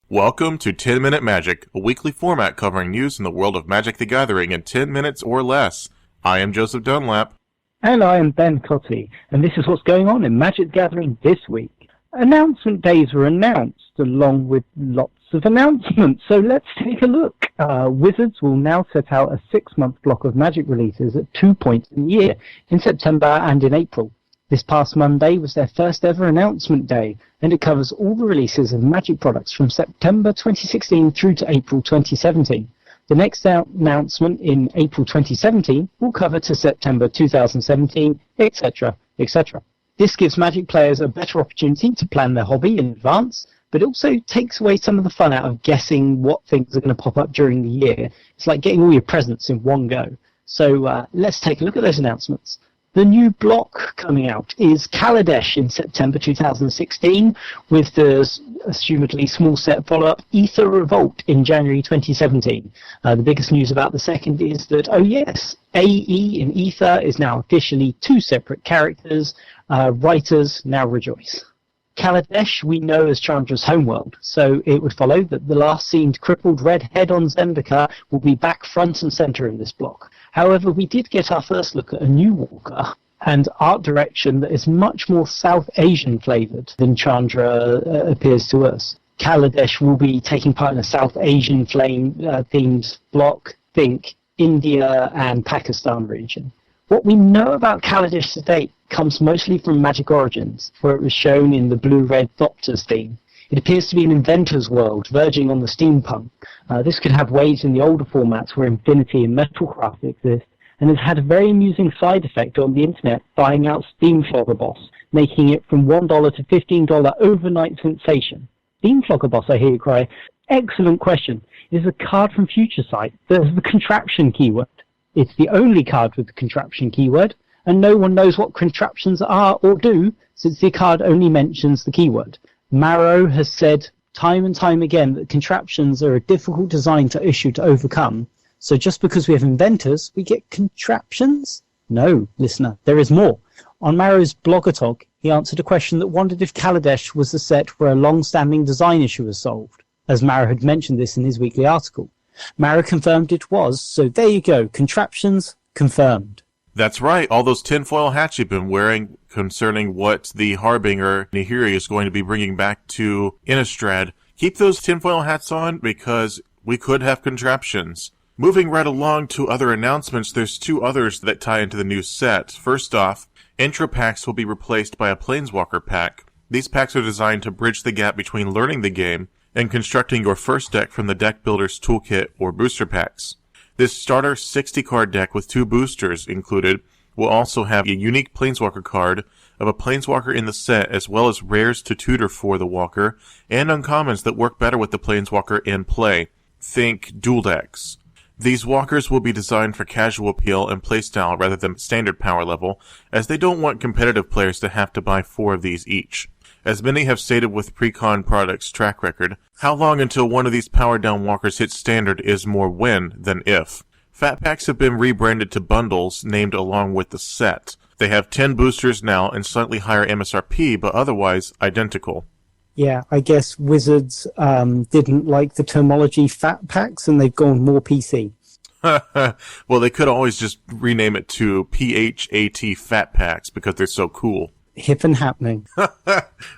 Welcome to 10 Minute Magic, a weekly format covering news in the world of Magic the Gathering in 10 minutes or less. I am Joseph Dunlap. And I am Ben Cottee, and this is what's going on in Magic the Gathering this week. Announcement days were announced, along with lots of announcements, so let's take a look. Wizards will now set out a 6-month block of Magic releases at 2 points in the year, in September and in April. This past Monday was their first ever announcement day, and it covers all the releases of Magic products from September 2016 through to April 2017. The next announcement in April 2017 will cover to September 2017, etc., etc. This gives Magic players a better opportunity to plan their hobby in advance, but it also takes away some of the fun out of guessing what things are going to pop up during the year. It's like getting all your presents in one go. So let's take a look at those announcements. The new block coming out is Kaladesh in September 2016, with the assumedly small set follow-up Ether Revolt in January 2017. The biggest news about the second is that, oh yes, AE in Ether is now officially 2 separate characters. Writers now rejoice. Kaladesh we know as Chandra's homeworld, so it would follow that the last seen crippled red head on Zendikar will be back front and centre in this block. However, we did get our first look at a new walker and art direction that is much more South Asian flavoured than Chandra appears to us. Kaladesh will be taking part in a South Asian themed block, think India and Pakistan region. What we know about Kaladesh to date comes mostly from Magic Origins, where it was shown in the blue-red Thopters theme. It appears to be an inventor's world, verging on the steampunk. This could have ways in the older formats where Infinity and Metalcraft exist, and has had a very amusing side effect on the internet, buying out Steam Flogger Boss, making it from $1 to $15 overnight sensation. Steam Flogger Boss, I hear you cry. Excellent question. It is a card from Future Sight that has the contraption keyword. It's the only card with the contraption keyword, and no one knows what contraptions are or do, since the card only mentions the keyword. Marrow has said time and time again that contraptions are a difficult design to issue to overcome, so just because we have inventors, we get contraptions? No, listener, there is more. On Marrow's Blogatog, he answered a question that wondered if Kaladesh was the set where a long-standing design issue was solved, as Marrow had mentioned this in his weekly article. Marrow confirmed it was, so there you go, contraptions confirmed. That's right, all those tinfoil hats you've been wearing concerning what the Harbinger Nahiri is going to be bringing back to Innistrad. Keep those tinfoil hats on because we could have contraptions. Moving right along to other announcements, there's 2 others that tie into the new set. First off, intro packs will be replaced by a Planeswalker pack. These packs are designed to bridge the gap between learning the game and constructing your first deck from the Deck Builder's Toolkit or booster packs. This starter 60-card deck with 2 boosters included will also have a unique Planeswalker card of a Planeswalker in the set, as well as rares to tutor for the Walker, and uncommons that work better with the Planeswalker in play. Think dual decks. These Walkers will be designed for casual appeal and playstyle rather than standard power level, as they don't want competitive players to have to buy 4 of these each. As many have stated with Precon Products' track record, how long until one of these powered-down Walkers hits standard is more when than if. Fat Packs have been rebranded to bundles named along with the set. They have 10 boosters now and slightly higher MSRP, but otherwise identical. Yeah, I guess Wizards didn't like the terminology Fat Packs, and they've gone more PC. Well, they could always just rename it to PHAT Fat Packs because they're so cool. Hip and happening.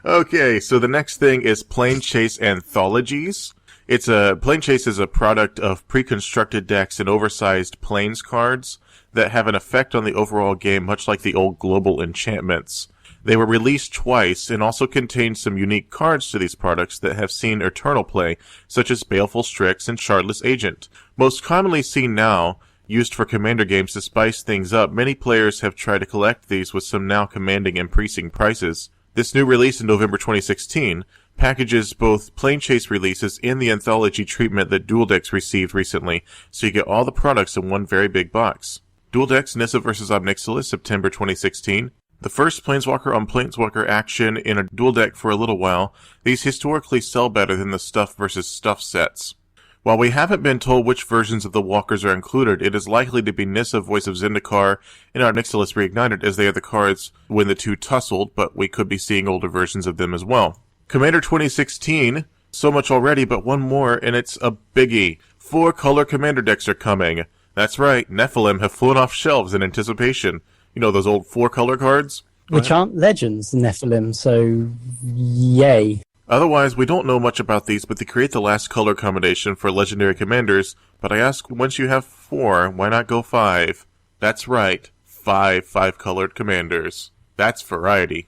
Okay, so the next thing is Plane Chase Anthologies. Plane Chase is a product of pre-constructed decks and oversized Planes cards that have an effect on the overall game, much like the old global enchantments. They were released twice and also contain some unique cards to these products that have seen eternal play, such as Baleful Strix and Shardless Agent. Most commonly seen now, used for Commander games to spice things up, many players have tried to collect these with some now commanding and increasing prices. This new release in November 2016 packages both Plane Chase releases in the anthology treatment that Dual Decks received recently, so you get all the products in one very big box. Dual Decks Nissa vs. Obnixilis, September 2016. The first Planeswalker on Planeswalker action in a dual deck for a little while, these historically sell better than the Stuff vs. Stuff sets. While we haven't been told which versions of the Walkers are included, it is likely to be Nissa, Voice of Zendikar, and Obnixilis Reignited, as they are the cards when the two tussled, but we could be seeing older versions of them as well. Commander 2016 So much already, but one more, and it's a biggie. 4 color commander decks are coming. That's right, Nephilim have flown off shelves in anticipation. You know those old 4 color cards? Which aren't legends, Nephilim, so yay. Otherwise, we don't know much about these, but they create the last color combination for legendary commanders. But I ask, once you have 4, why not go 5? That's right, 5 colored commanders. That's variety.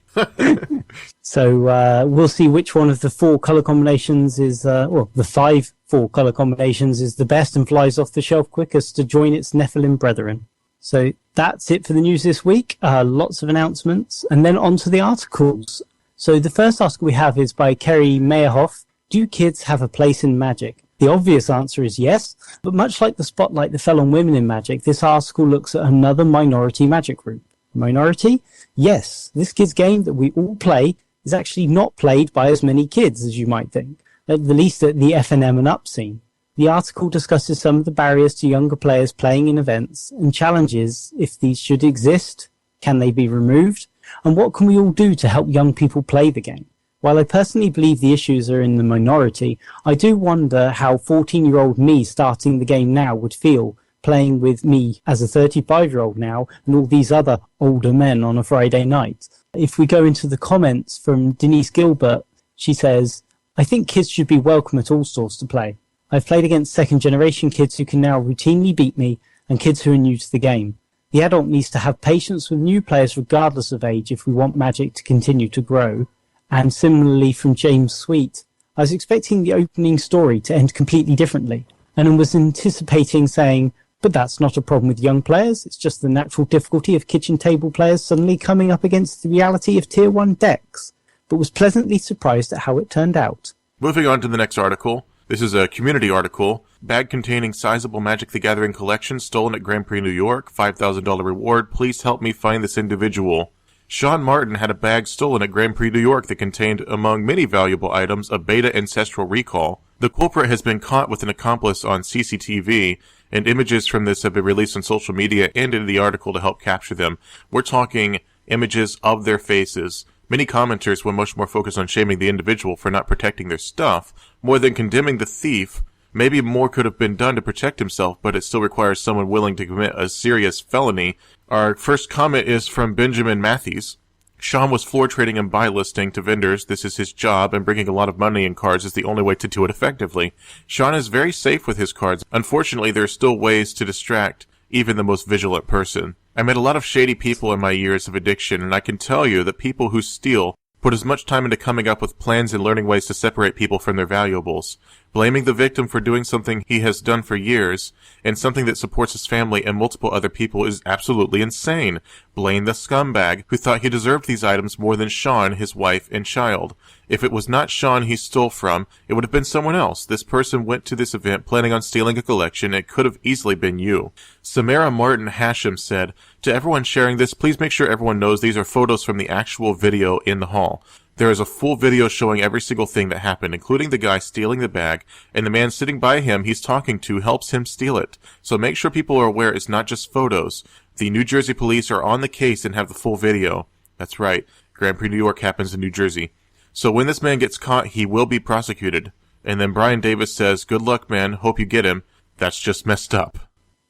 So we'll see which one of the 4 color combinations is, the 5 4 color combinations is the best and flies off the shelf quickest to join its Nephilim brethren. So that's it for the news this week. Lots of announcements, and then on to the articles. So the first article we have is by Kerry Meyerhoff. Do kids have a place in Magic? The obvious answer is yes, but much like the spotlight that fell on women in Magic, this article looks at another minority Magic group. Minority? Yes, this kids game that we all play is actually not played by as many kids as you might think, at the least at the FNM and up scene. The article discusses some of the barriers to younger players playing in events and challenges if these should exist, can they be removed, and what can we all do to help young people play the game. While I personally believe the issues are in the minority, I do wonder how 14-year-old me starting the game now would feel playing with me as a 35-year-old now and all these other older men on a Friday night. If we go into the comments from Denise Gilbert, she says, I think kids should be welcome at all stores to play. I've played against second-generation kids who can now routinely beat me and kids who are new to the game. The adult needs to have patience with new players regardless of age if we want Magic to continue to grow. And similarly from James Sweet, I was expecting the opening story to end completely differently and was anticipating saying, but that's not a problem with young players, it's just the natural difficulty of kitchen table players suddenly coming up against the reality of Tier 1 decks, but was pleasantly surprised at how it turned out. Moving on to the next article. This is a community article. Bag containing sizable Magic the Gathering collection stolen at Grand Prix New York. $5,000 reward. Please help me find this individual. Sean Martin had a bag stolen at Grand Prix New York that contained, among many valuable items, a Beta Ancestral Recall. The culprit has been caught with an accomplice on CCTV, and images from this have been released on social media and in the article to help capture them. We're talking images of their faces. Many commenters were much more focused on shaming the individual for not protecting their stuff, more than condemning the thief. Maybe more could have been done to protect himself, but it still requires someone willing to commit a serious felony. Our first comment is from Benjamin Matthews. Sean was floor trading and buy listing to vendors. This is his job, and bringing a lot of money in cards is the only way to do it effectively. Sean is very safe with his cards. Unfortunately, there are still ways to distract even the most vigilant person. I met a lot of shady people in my years of addiction, and I can tell you that people who steal put as much time into coming up with plans and learning ways to separate people from their valuables. Blaming the victim for doing something he has done for years, and something that supports his family and multiple other people, is absolutely insane. Blame the scumbag who thought he deserved these items more than Sean, his wife, and child. If it was not Sean he stole from, it would have been someone else. This person went to this event planning on stealing a collection. It could have easily been you. Samara Martin Hashem said, to everyone sharing this, please make sure everyone knows these are photos from the actual video in the hall. There is a full video showing every single thing that happened, including the guy stealing the bag, and the man sitting by him he's talking to helps him steal it. So make sure people are aware it's not just photos. The New Jersey police are on the case and have the full video. That's right, Grand Prix New York happens in New Jersey. So when this man gets caught, he will be prosecuted. And then Brian Davis says, good luck, man, hope you get him. That's just messed up.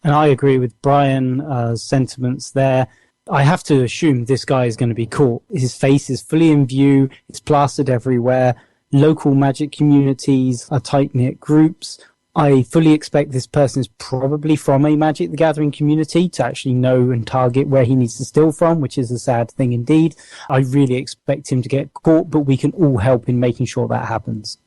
And I agree with Brian's sentiments there. I have to assume this guy is going to be caught. His face is fully in view. It's plastered everywhere. Local Magic communities are tight-knit groups. I fully expect this person is probably from a Magic the Gathering community to actually know and target where he needs to steal from, which is a sad thing indeed. I really expect him to get caught, but we can all help in making sure that happens.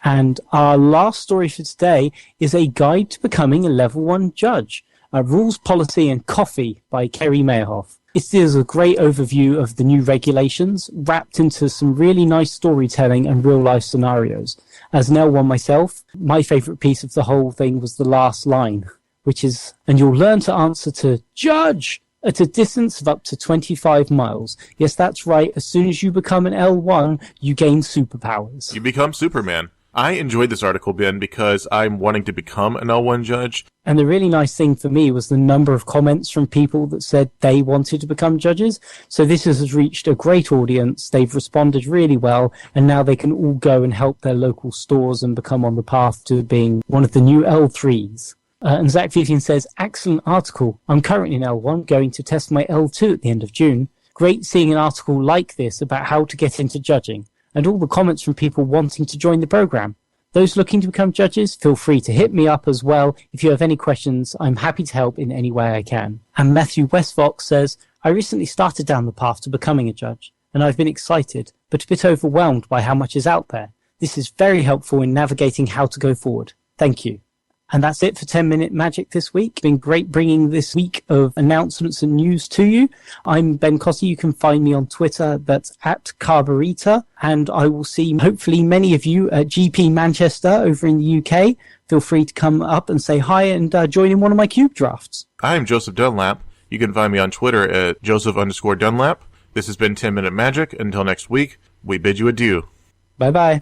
And our last story for today is a guide to becoming a level 1 judge. Rules, Policy and Coffee by Kerry Meyerhoff. It is a great overview of the new regulations, wrapped into some really nice storytelling and real-life scenarios. As an L1 myself, my favourite piece of the whole thing was the last line, which is, and you'll learn to answer to judge at a distance of up to 25 miles. Yes, that's right. As soon as you become an L1, you gain superpowers. You become Superman. I enjoyed this article, Ben, because I'm wanting to become an L1 judge. And the really nice thing for me was the number of comments from people that said they wanted to become judges. So this has reached a great audience. They've responded really well, and now they can all go and help their local stores and become on the path to being one of the new L3s. And Zach Vivian says, excellent article. I'm currently in L1, going to test my L2 at the end of June. Great seeing an article like this about how to get into judging, and all the comments from people wanting to join the program. Those looking to become judges, feel free to hit me up as well. If you have any questions, I'm happy to help in any way I can. And Matthew Westfox says, I recently started down the path to becoming a judge, and I've been excited, but a bit overwhelmed by how much is out there. This is very helpful in navigating how to go forward. Thank you. And that's it for 10 Minute Magic this week. It's been great bringing this week of announcements and news to you. I'm Ben Cottee. You can find me on Twitter. That's @Carburetor. And I will see hopefully many of you at GP Manchester over in the UK. Feel free to come up and say hi and join in one of my cube drafts. I'm Joseph Dunlap. You can find me on Twitter at Joseph_Dunlap. This has been 10 Minute Magic. Until next week, we bid you adieu. Bye-bye.